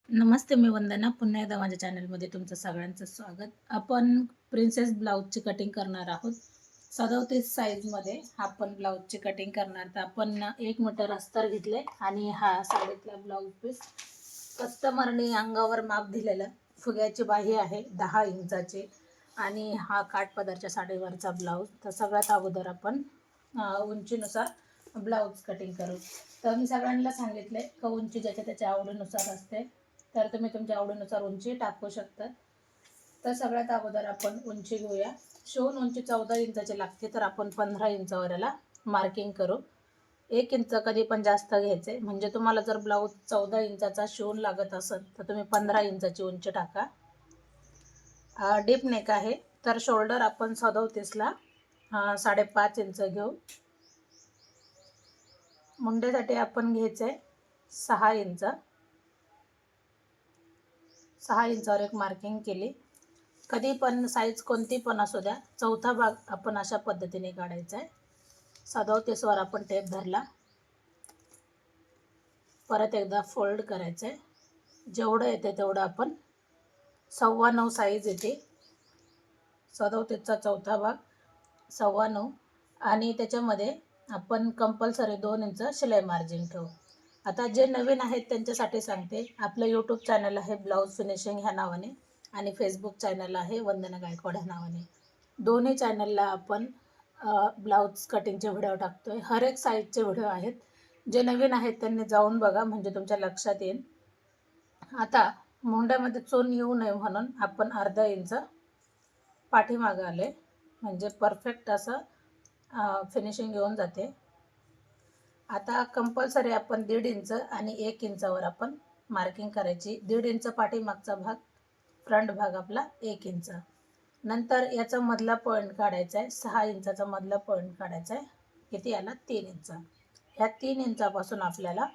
नमस्ते, मी वंदना. पुन्हा एकदा माझ्या चॅनलमध्ये तुमचं सगळ्यांचं स्वागत. आपण प्रिन्सेस ब्लाऊजची कटिंग करणार आहोत. 37 साईजमध्ये आपण ब्लाऊजची कटिंग करणार. तर आपण 1 मीटर अस्तर घेतले आणि हा साडीतला ब्लाऊज पीस कस्टमरने अंगावर माप दिलेलं. फुग्याची बाही आहे 10 इंचाची आणि हा काठपदरच्या साडीवरचा ब्लाऊज. तर सगळ्यात अगोदर आपण उंचीनुसार ब्लाऊज कटिंग करू. तर मी सगळ्यांना सांगितले का उंची ज्याच्या त्याच्या आवडीनुसार असते, तर तुम्ही तुमच्या आवडीनुसार उंची टाकू शकता. तर सगळ्यात अगोदर आपण उंची घेऊया. शिवून उंची 14 इंचाची लागते, तर आपण 15 इंचावर याला मार्किंग करू. 1 इंच कधी पण जास्त घ्यायचे, म्हणजे तुम्हाला जर ब्लाऊज 14 इंचाचा शिवून लागत असेल तर तुम्ही 15 इंचाची उंची टाका. डीप नेक आहे, तर शोल्डर आपण 37ला 5.5 इंच घेऊ. मुंड्यासाठी आपण घ्यायचं आहे 6 इंच. 6 इंचावर एक मार्किंग केली. कधी पण साईज कोणती पण असू द्या, चौथा भाग आपण अशा पद्धतीने काढायचा आहे. 37वर आपण टेप धरला. परत एकदा फोल्ड करायचं आहे. जेवढं येते तेवढं आपण 9.25 साईज येते. 37चा चौथा भाग 9.25 आणि त्याच्यामध्ये आपण कंपल्सरी 2 इंच शिलाई मार्जिन ठेवू. आता जे नवीन आहेत त्यांच्यासाठी सांगते, आपलं यूट्यूब चॅनल आहे ब्लाऊज फिनिशिंग ह्या नावाने आणि फेसबुक चॅनल आहे वंदना गायकवाड ह्या नावाने. दोन्ही चॅनलला आपण ब्लाऊज कटिंगचे व्हिडिओ टाकतो आहे. हर एक साईजचे व्हिडिओ आहेत. जे नवीन आहेत त्यांनी जाऊन बघा, म्हणजे तुमच्या लक्षात येईल. आता मुंड्यामध्ये चोन येऊ नये म्हणून आपण अर्धा इंच पाठीमागं आले, म्हणजे परफेक्ट असं फिनिशिंग येऊन जाते. आता कंपल्सरी आपण 1.5 इंच आणि 1 इंचावर आपण मार्किंग करायची. 1.5 इंच पाठीमागचा भाग, फ्रंट भाग आपला 1 इंच. नंतर याचा मधला पॉईंट काढायचा आहे. 6 इंचाचा मधला पॉईंट काढायचा आहे. किती आला? 3 इंच. ह्या 3 इंचापासून आपल्याला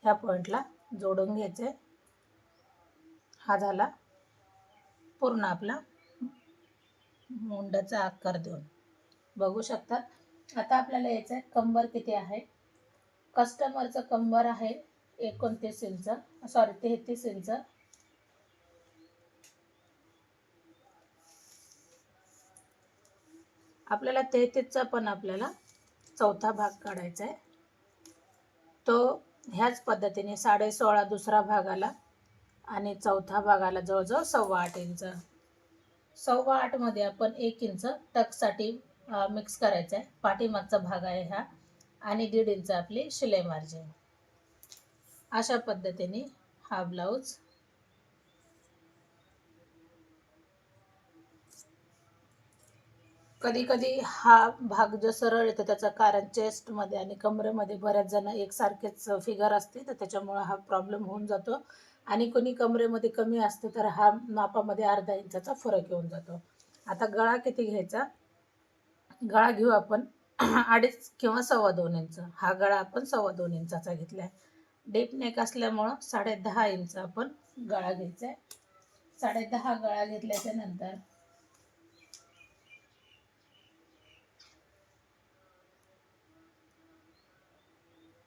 ह्या पॉईंटला जोडून घ्यायचं आहे. हा झाला पूर्ण आपला मुंड्याचा आकार देऊन. बघू शकता. आता आपल्याला याचं आहे कंबर किती आहे. कस्टमरचं कंबर आहे 29 इंच, 33 इंच. आपल्याला 33चा पण आपल्याला चौथा भाग काढायचा आहे. तो ह्याच पद्धतीने 16.5 दुसरा भाग आला आणि चौथा भाग आला जवळजवळ 8.25 इंच. 8.25 मध्ये आपण 1 इंच टक्ससाठी मिक्स करायचा आहे. पाठीमागचा भाग आहे हा आणि 1.5 इंच आपली शिलाई मार्जिन. अशा पद्धतीने हा ब्लाऊज कधी कधी हा भाग जो सरळ येतो त्याचं कारण चेस्टमध्ये आणि कमरेमध्ये बऱ्याच जण एकसारखेच फिगर असते, तर त्याच्यामुळे हा प्रॉब्लेम होऊन जातो. आणि कोणी कमरेमध्ये कमी असते तर हा मापामध्ये अर्धा इंचाचा फरक येऊन जातो. आता गळा किती घ्यायचा? गळा घेऊ आपण 2.5 किंवा 2.25 इंच. हा गळा आपण 2.25 इंचाचा घेतला आहे. डीप नेक असल्यामुळं 10.5 इंच आपण गळा घ्यायचा आहे. 10.5 गळा घेतल्याच्या नंतर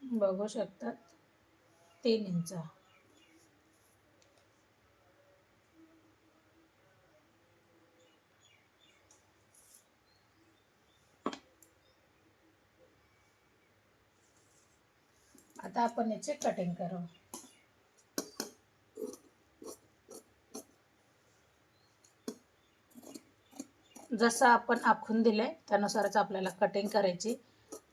बघू शकतात 3 इंच. आता आपण याची कटिंग करू. जसं आपण आखून दिलंय त्यानुसारच आपल्याला कटिंग करायची.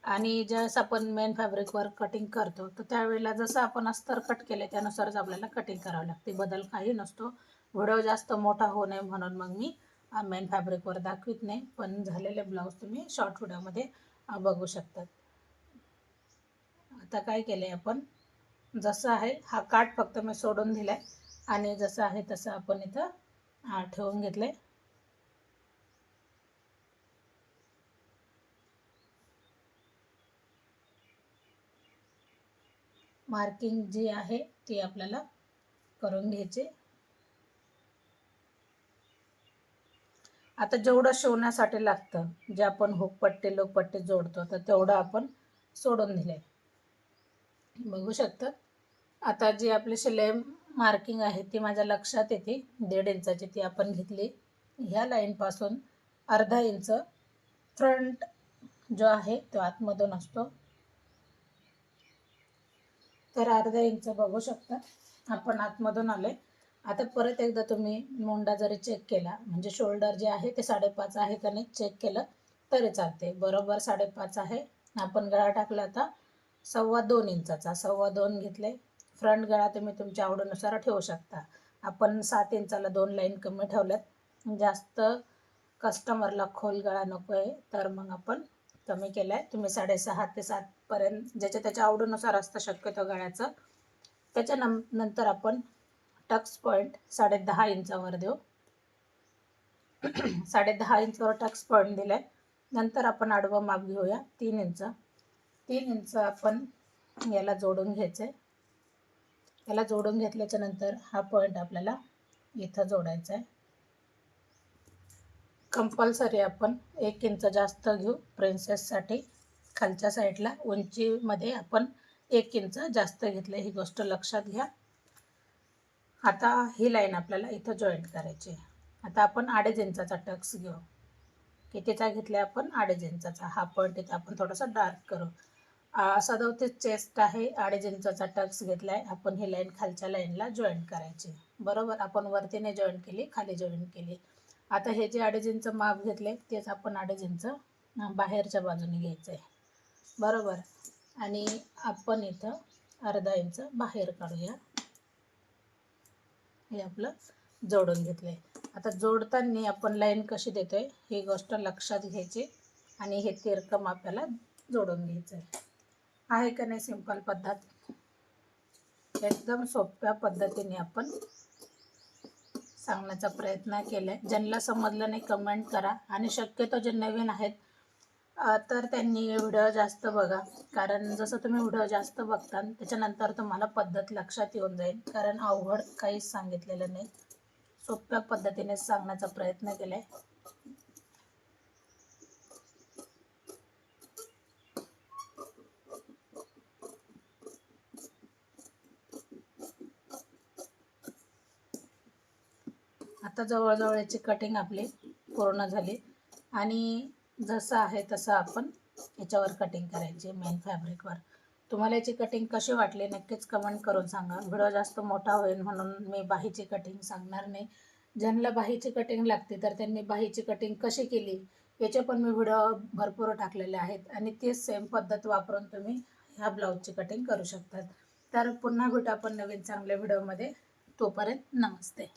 आणि ज्यावेळेस आपण मेन फॅब्रिकवर कटिंग करतो तर त्यावेळेला जसं आपण अस्तर कट केले त्यानुसारच आपल्याला कटिंग करावं लागते. बदल काही नसतो. व्हिडिओ जास्त मोठा होऊ नये म्हणून मग मी मेन फॅब्रिकवर दाखवित नाही, पण झालेले ब्लाऊज तुम्ही शॉर्ट व्हिडिओमध्ये बघू शकतात. आता काय केलंय आपण, जसं आहे हा काठ फक्त मी सोडून दिलाय आणि जसं आहे तसं आपण इथं ठेवून घेतलंय. मार्किंग जी आहे ती आपल्याला करून घ्यायची. आता जेवढं शिवण्यासाठी लागतं, जे आपण हुकपट्टी लोकपट्टी जोडतो तर तेवढं आपण सोडून दिलंय. बघू शकता. आता जी आपली शिलाई मार्किंग आहे ती माझ्या लक्षात येते, 1.5 इंचाची ती आपण घेतली. ह्या लाईनपासून अर्धा इंच फ्रंट जो आहे तो आतमधून असतो, तर अर्धा इंच बघू शकता आपण आतमधून आले. आता परत एकदा तुम्ही मोंडा जरी चेक केला, म्हणजे शोल्डर जे आहे ते 5.5 आहे का नाही चेक केलं तरी चालते. बरोबर 5.5 आहे. आपण गळा टाकला आता 2.25 इंचाचा, 2.25 घेतले. फ्रंट गळा तुम्ही तुमच्या आवडीनुसार ठेवू शकता. आपण 7 इंचाला 2 लाईन कमी ठेवल्यात. जास्त कस्टमरला खोल गळा नको आहे, तर मग आपण कमी केला आहे. तुम्ही 6.5 ते 7 पर्यंत ज्याच्या त्याच्या आवडीनुसार असतं शक्यतो गळ्याचं. नंतर आपण टक्स पॉईंट 10.5 इंचावर देऊ. 10.5 इंचावर टक्स पॉईंट दिलाय. नंतर आपण आडवं माप घेऊया 3 इंच. 3 इंच आपण याला जोडून घ्यायचं आहे. याला जोडून घेतल्याच्या नंतर हा पॉईंट आपल्याला इथं जोडायचा आहे. कंपल्सरी आपण 1 इंच जास्त घेऊ प्रिन्सेससाठी. खालच्या साईडला उंचीमध्ये आपण 1 इंच जास्त घेतलं, ही गोष्ट लक्षात घ्या. आता ही लाईन आपल्याला इथं जॉईंट करायची आहे. आता आपण 2.5 इंचाचा टक्स घेऊ. कितीचा घेतला आपण? 2.5 इंचाचा. हा पॉईंट इथे आपण थोडासा डार्क करू. 37 चेस्ट आहे, 2.5 इंचाचा टक्स घेतला आहे. आपण ही लाईन खालच्या लाईनला जॉईंट करायची. बरोबर, आपण वरतीने जॉईंट केली, खाली जॉईंट केली. आता हे जे 2.5 इंच माप घेतले तेच आपण 2.5 इंच बाहेरच्या बाजूने घ्यायचं आहे. बरोबर, आणि आपण इथं अर्धा इंच बाहेर काढूया. हे आपलं जोडून घेतलंय. आता जोडताना आपण लाईन कशी देतोय ही गोष्ट लक्षात घ्यायची आणि हे तिरकं आपल्याला जोडून घ्यायचं आहे का नाही. सिंपल पद्धत, एकदम सोप्या पद्धतीने आपण सांगण्याचा प्रयत्न केलाय. ज्यांना समजलं नाही कमेंट करा, आणि शक्यतो जे नवीन आहेत तर त्यांनी व्हिडिओ जास्त बघा, कारण जसं तुम्ही व्हिडिओ जास्त बघता त्याच्यानंतर तुम्हाला पद्धत लक्षात येऊन जाईल. कारण अवघड काहीच सांगितलेलं नाही, सोप्या पद्धतीने सांगण्याचा प्रयत्न केलाय. आता जवळजवळ याची कटिंग आपली पूर्ण झाली, आणि जसं आहे तसं आपण याच्यावर कटिंग करायची मेन फॅब्रिकवर. तुम्हाला याची कटिंग कशी वाटली नक्कीच कमेंट करून सांगा. व्हिडिओ जास्त मोठा होईल म्हणून मी बाहीची कटिंग सांगणार नाही. ज्यांना बाहीची कटिंग लागते तर त्यांनी बाहीची कटिंग कशी केली याचे पण मी व्हिडिओ भरपूर टाकलेले आहेत, आणि तेच सेम पद्धत वापरून तुम्ही ह्या ब्लाऊजची कटिंग करू शकतात. तर पुन्हा भेटू आपण नवीन चांगल्या व्हिडिओमध्ये. तोपर्यंत नमस्ते.